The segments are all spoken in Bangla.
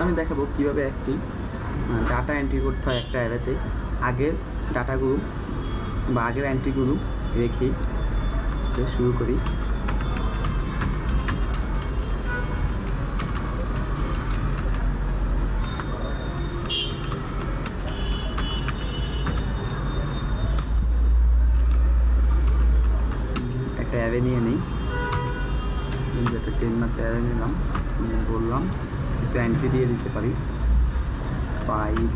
আমি দেখাবো কীভাবে একটি ডাটা এন্ট্রি করতে হয় একটা অ্যারেতে। আগের ডাটাগুলো বা আগের এন্ট্রিগুলো রেখে শুরু করি। একটা অ্যারে নিয়ে নিই, যেটা 10 মাত্র অ্যারে নিলাম, বললাম কিছু এন্ট্রি দিয়ে দিতে পারি 5,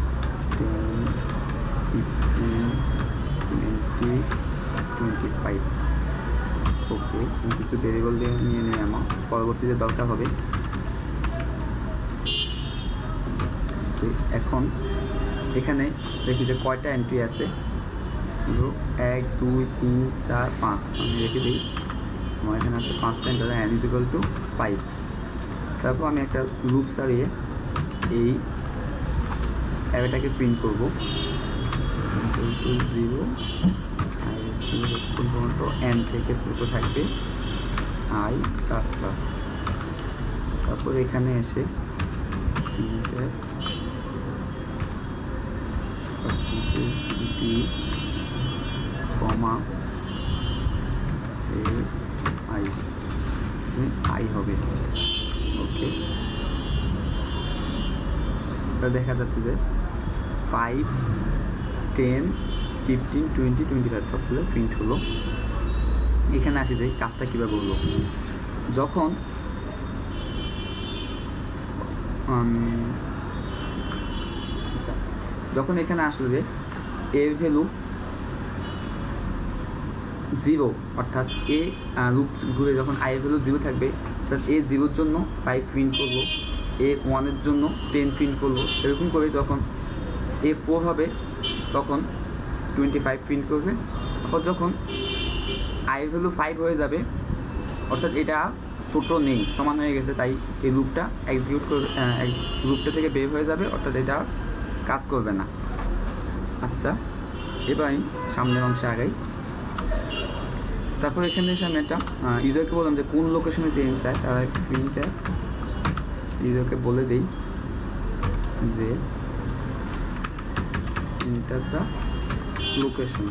10, 15, 20, 25। ওকে, কিছু ভেরিয়েবল দিয়ে নিয়ে নিই, আমার পরবর্তীতে দরকার হবে। এখন এখানে দেখি যে কয়টা এন্ট্রি আছে, 1, 2, 3, 4, 5 আমি রেখে দিই। আমার এখানে আছে 5টা এন্ট্রি, n = 5। তারপর আমি একটা লুপ সারিয়ে এই অ্যারেটাকে প্রিন্ট করবো 0 পর্যন্ত n থেকে শুরু থাকবে i++। তারপর এখানে এসে d, i হবে। ওকে, দেখা যাচ্ছে যে 5, 10, 15, 20, 25 সবগুলো প্রিন্ট হলো। এখানে আসি যে কাজটা কীভাবে হলো। যখন এখানে আসলো যে এর ভ্যালু 0, অর্থাৎ এ লুপ ঘুরে যখন i এর ভ্যালু 0 থাকবে, অর্থাৎ এ 0-র জন্য 5 প্রিন্ট করবো, এ 1-এর জন্য 10 প্রিন্ট করবো। এরকম করে যখন এ 4 হবে তখন 25 প্রিন্ট করবে। তারপর যখন i এর ভ্যালু 5 হয়ে যাবে, অর্থাৎ এটা ছোটো নেই, সমান হয়ে গেছে, তাই এই লুপটা এক্সিকিউট করবে, লুপটা থেকে বের হয়ে যাবে, অর্থাৎ এটা কাজ করবে না। আচ্ছা, এবার আমি সামনের অংশে আগাই। তারপর এখানে এসে আমি একটা ইউজারকে বললাম যে কোন লোকেশনে চেঞ্জ চায়, তারা প্রিন্টে ইউজারকে বলে দিই যে enter the location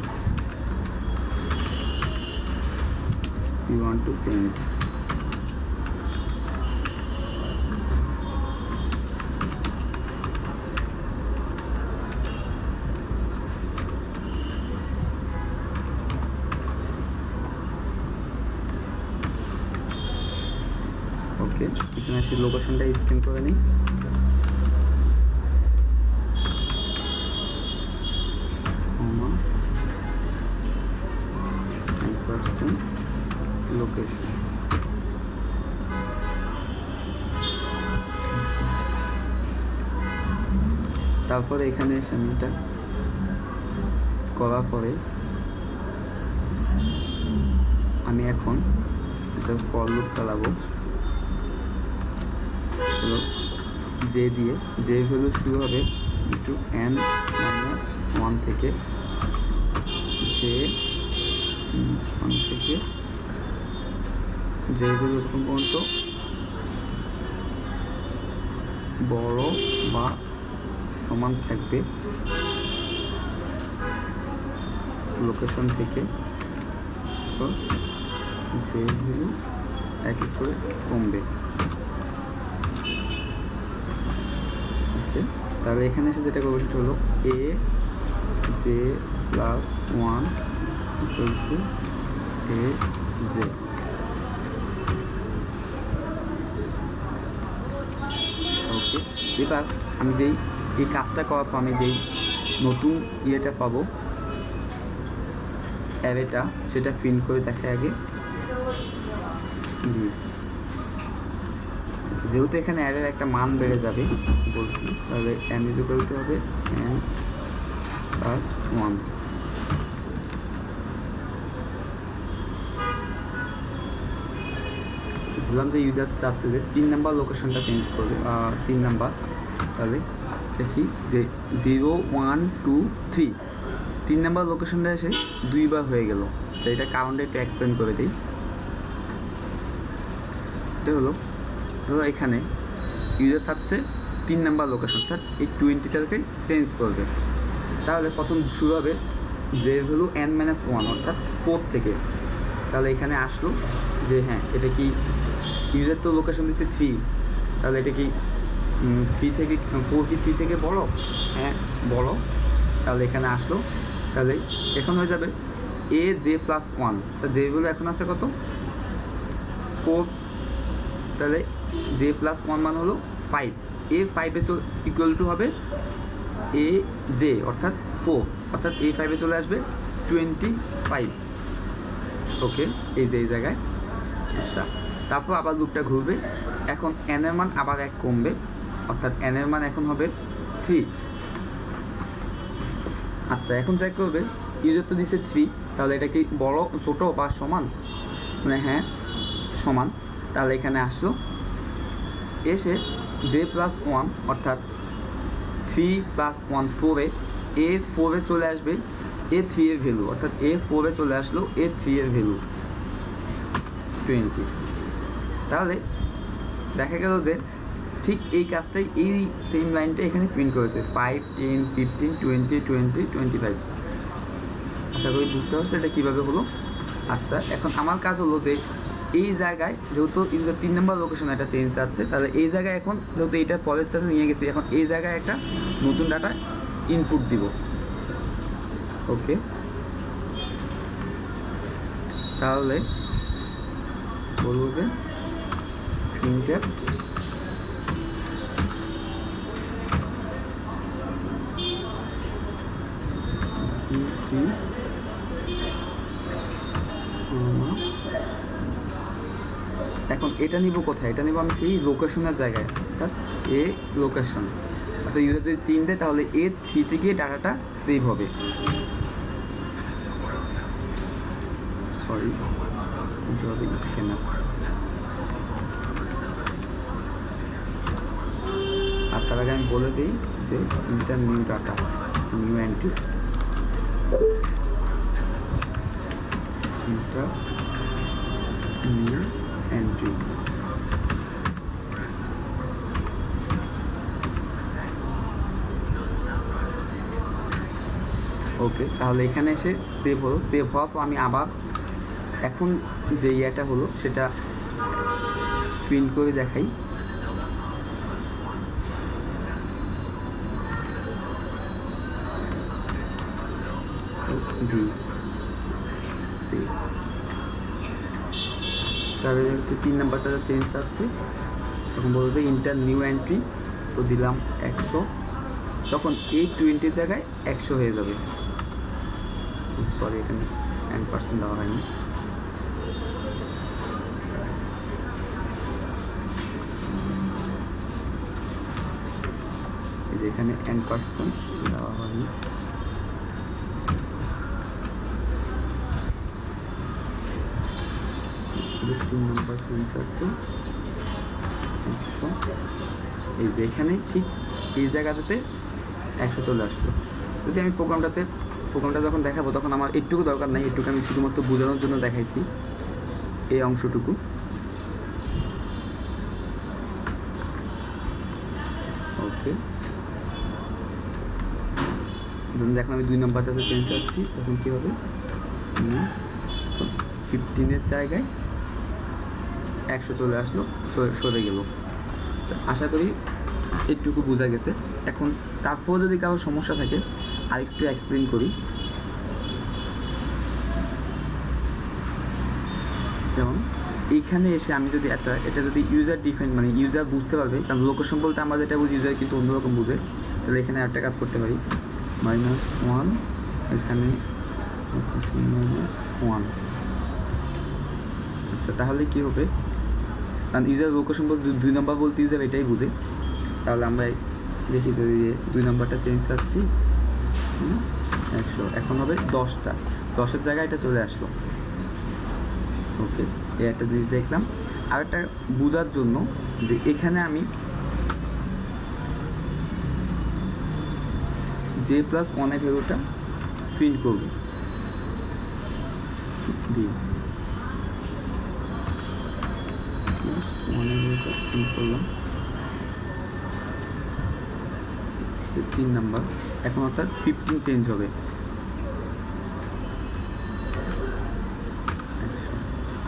you want to change. Okay, এখানে সেই লোকেশনটা স্ক্যান করে নিই। লোকেশন তারপরে এখানে এসে আমি এটা করার পরে আমি এখন এটা ফর লুপ চালাবো যে দিয়ে, যে ভ্যালু শুরু হবে n-1 থেকে, যে 1 থেকে যে ভ্যালু এরকম পর্যন্ত বড় বা সমান থাকবে লোকেশন থেকে, তো যে ভ্যালু এক এক করে কমবে। ওকে, তাহলে এখানে এসে যেটা করবো সেটা হলো a j+1 = a j। ওকে, এবার আমি যেই এই কাজটা করার পর আমি যেই নতুন ইয়েটা পাবো অ্যারেটা, সেটা প্রিন্ট করে দেখে আগে দিয়ে। যেহেতু এখানে অ্যারের একটা মান বেড়ে যাবে বলছি, তাহলে n = হবে n+1। বুঝলাম যে ইউজার চাচ্ছে যে 3 নাম্বার লোকেশনটা চেঞ্জ করবে, 3 নাম্বার। তাহলে দেখি যে 0, 1, 2, 3 3 নাম্বার লোকেশনটা এসে 2 বার হয়ে গেল। এটা কারণটা একটু এক্সপ্লেন করে দিই। এটা হলো ধরো এখানে ইউজার চাচ্ছে 3 নাম্বার লোকেশন, অর্থাৎ এই 20টাকে চেঞ্জ করবে। তাহলে প্রথম শুরু হবে যে ভ্যালু n-1 অর্থাৎ 4 থেকে। তাহলে এখানে আসলো যে হ্যাঁ এটা কি ইউজার তো লোকেশন দিচ্ছে 3, তাহলে এটা কি 3 থেকে 4 কি 3 থেকে বড়? হ্যাঁ বড়। তাহলে এখানে আসলো, তাহলে এখন হয়ে যাবে aj+1, তা যে ভ্যালু এখন আছে কত? 4, তাহলে j+1 মান হলো 5, a5 এ ইকুয়াল টু হবে aj অর্থাৎ 4, অর্থাৎ a5 এ চলে আসবে 25। ওকে, এই যে এই জায়গায়। আচ্ছা, তারপর আবার লুপটা ঘুরবে। এখন n এর মান আবার 1 কমবে, অর্থাৎ n এর মান এখন হবে 3। আচ্ছা, এখন চেক করবে ইউজার তো দিচ্ছে 3, তাহলে এটা কি বড়, ছোট বা সমান? মানে হ্যাঁ সমান। তাহলে এখানে আসলো, এসে j+1 অর্থাৎ 3+1 4 এ a4 এ চলে আসবে a3 এর ভ্যালু, অর্থাৎ a4 এ চলে আসলো a3 এর ভ্যালু 20। তাহলে দেখা গেল যে ঠিক এই কাজটাই এই সেম লাইনটা এখানে প্রিন্ট করেছে 5, 10, 15, 20, 20, 25। আশা করি বুঝতে পারছো এটা কীভাবে হলো। আচ্ছা, এখন আমার কাজ হলো যে এই জায়গায় যেহেতু ইউজার 3 নম্বর লোকেশন একটা চেঞ্জ আছে, তাহলে এই জায়গায় এখন যেহেতু এইটা পরেরটাতে নিয়ে গেছি, এখন এই জায়গায় একটা নতুন ডাটা ইনপুট দিব। ওকে, তাহলে বলবো যে printf এখন এটা নিব কোথায়? এটা নিব আমি সেই লোকেশনের জায়গায়, অর্থাৎ এ লোকেশন। অর্থাৎ ইউজার যদি 3 দেয় তাহলে a3 থেকে ডাটাটা সেভ হবে। Sorry, scanner. আর তার আগে আমি বলে দিই যে enter new data, new entry, enter new entry. Okay, তাহলে এখানে এসে সেভ হলো। সেভ হওয়ার পর আমি আবার এখন যে ইয়েটা হলো সেটা প্রিন্ট করে দেখাই। তাহলে হচ্ছে 3 নাম্বারটা চেঞ্জ আছে, তখন বলতে ইন্টার নিউ এন্ট্রি, তো দিলাম 100, তখন এই 20 জায়গায় 100 হয়ে যাবে। সরি, এখানে 10% দেওয়া হয়নি। এখানে 10% দেওয়া হয়নি। নাম্বার চেঞ্জ হচ্ছে 100, এই যে এখানে ঠিক এই জায়গাটাতে 100 চলে আসলো। যদি আমি প্রোগ্রামটা যখন দেখাবো তখন আমার একটুকু দরকার নাই, একটুকু আমি শুধুমাত্র বোঝানোর জন্য দেখাইছি এই অংশটুকু। ওকে, ধরুন দেখুন আমি 2 নাম্বারটাতে চেঞ্জ করছি, তখন কী হবে? 15-এর জায়গায় 100 চলে আসলো, সরে গেল। আশা করি একটুকু বোঝা গেছে। এখন তারপর যদি কারো সমস্যা থাকে আরেকটু এক্সপ্লেন করি। যেমন এইখানে এসে আমি যদি আচ্ছা এটা যদি ইউজার ডিফাইন মানে ইউজার বুঝতে পারবে, কারণ লোকেশন বলতে আমরা যেটা বুঝি ইউজার কিন্তু অন্যরকম বুঝে, তাহলে এখানে একটা কাজ করতে পারি -1, এখানে -1। আচ্ছা, তাহলে কী হবে? কারণ ইউজার লোকেশন বলতে 2 নম্বর বলতে ইউজার এটাই বুঝে। তাহলে আমরা দেখি যদি 2 নম্বরটা চেঞ্জ করছি 100, এখন হবে 10টা, 10-এর জায়গায় এটা চলে আসলো। ওকে, এই একটা জিনিস দেখলাম। আর একটা বোঝার জন্য যে এখানে আমি j+1 এর ভ্যালুটা প্রিন্ট করব। প্রিন্ট করলাম। 3 নাম্বার এখন অর্থাৎ 15 চেঞ্জ হবে।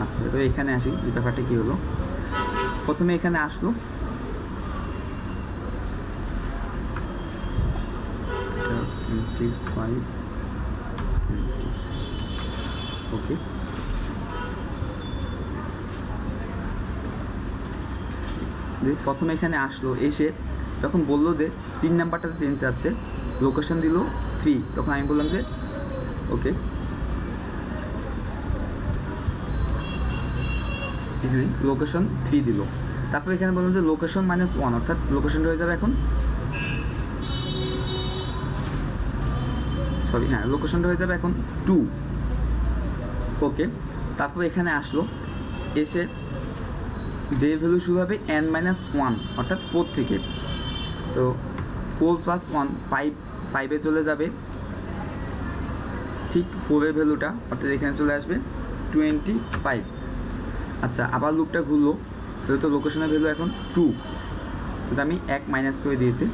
আচ্ছা এবার এখানে আসি, এই ব্যাপারটা কী হলো। প্রথমে এখানে আসলো ওকে, প্রথমে এখানে আসলো, এসে যখন বললো যে 3 নাম্বারটাতে চেঞ্জ যাচ্ছে, লোকেশন দিল 3, তখন আমি বললাম যে ওকে, এখানে লোকেশন 3 দিল। তারপর এখানে বললাম যে লোকেশন -1, অর্থাৎ লোকেশনটা হয়ে যাবে এখন লোকেশনটা হয়ে যাবে এখন 2। ওকে, তারপর এখানে আসলো, এসে যে ভ্যালু শুরু হবে n-1 অর্থাৎ 4 থেকে, তো 4 + 1 5-এ চলে যাবে, ঠিক 4-এর ভ্যালুটা অর্থাৎ এখানে চলে আসবে 25। আচ্ছা আবার লুপটা ঘুরলো, তো লোকেশনের ভ্যালু এখন 2, তো আমি 1 মাইনাস করে দিয়েছি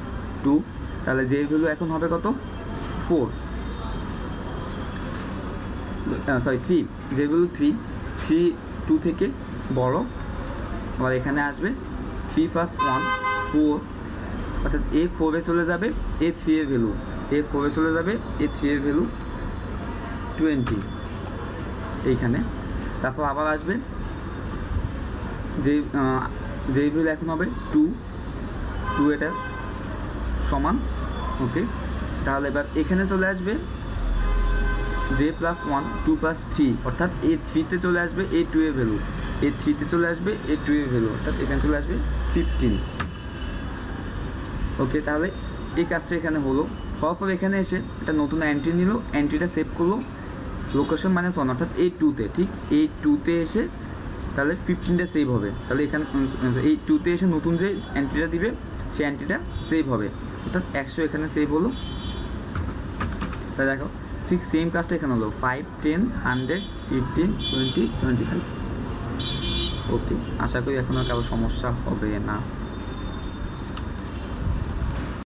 2, তাহলে যে ভ্যালু এখন হবে কত 4, 3, যে ভ্যালু 3 2 থেকে বড়, আবার এখানে আসবে 3 + 1 4, অর্থাৎ এ 4-এ চলে যাবে, এ 3-এর ভ্যালু, এ 4-এ চলে যাবে, এ 3-এর ভ্যালু 20 এইখানে। তারপর আবার আসবে যেই ভ্যালু এখন হবে 2 এটা সমান। ওকে, তাহলে এবার এখানে চলে আসবে j+1 2 + 3, অর্থাৎ এ 3-তে চলে আসবে এ 2-এর ভ্যালু, এ 3-তে চলে আসবে এ 2-এর ভ্যালু, অর্থাৎ এখানে চলে আসবে 15। ওকে, তাহলে এই কাজটা এখানে হলো। হওয়ার পর এখানে এসে একটা নতুন এন্ট্রি নিল, এন্ট্রিটা সেভ করলো লোকেশন -1 অর্থাৎ এই 2-তে, ঠিক এই 2-তে এসে তাহলে 15টা সেভ হবে, তাহলে এখানে এই 2-তে এসে নতুন যে এন্ট্রিটা দিবে সেই এন্ট্রিটা সেভ হবে, অর্থাৎ 100 এখানে সেভ হলো। তাহলে দেখো ঠিক সেম কাজটা এখানে হলো 5 10 100 15 20 25। ওকে, আশা করি এখন আর কারো সমস্যা হবে না।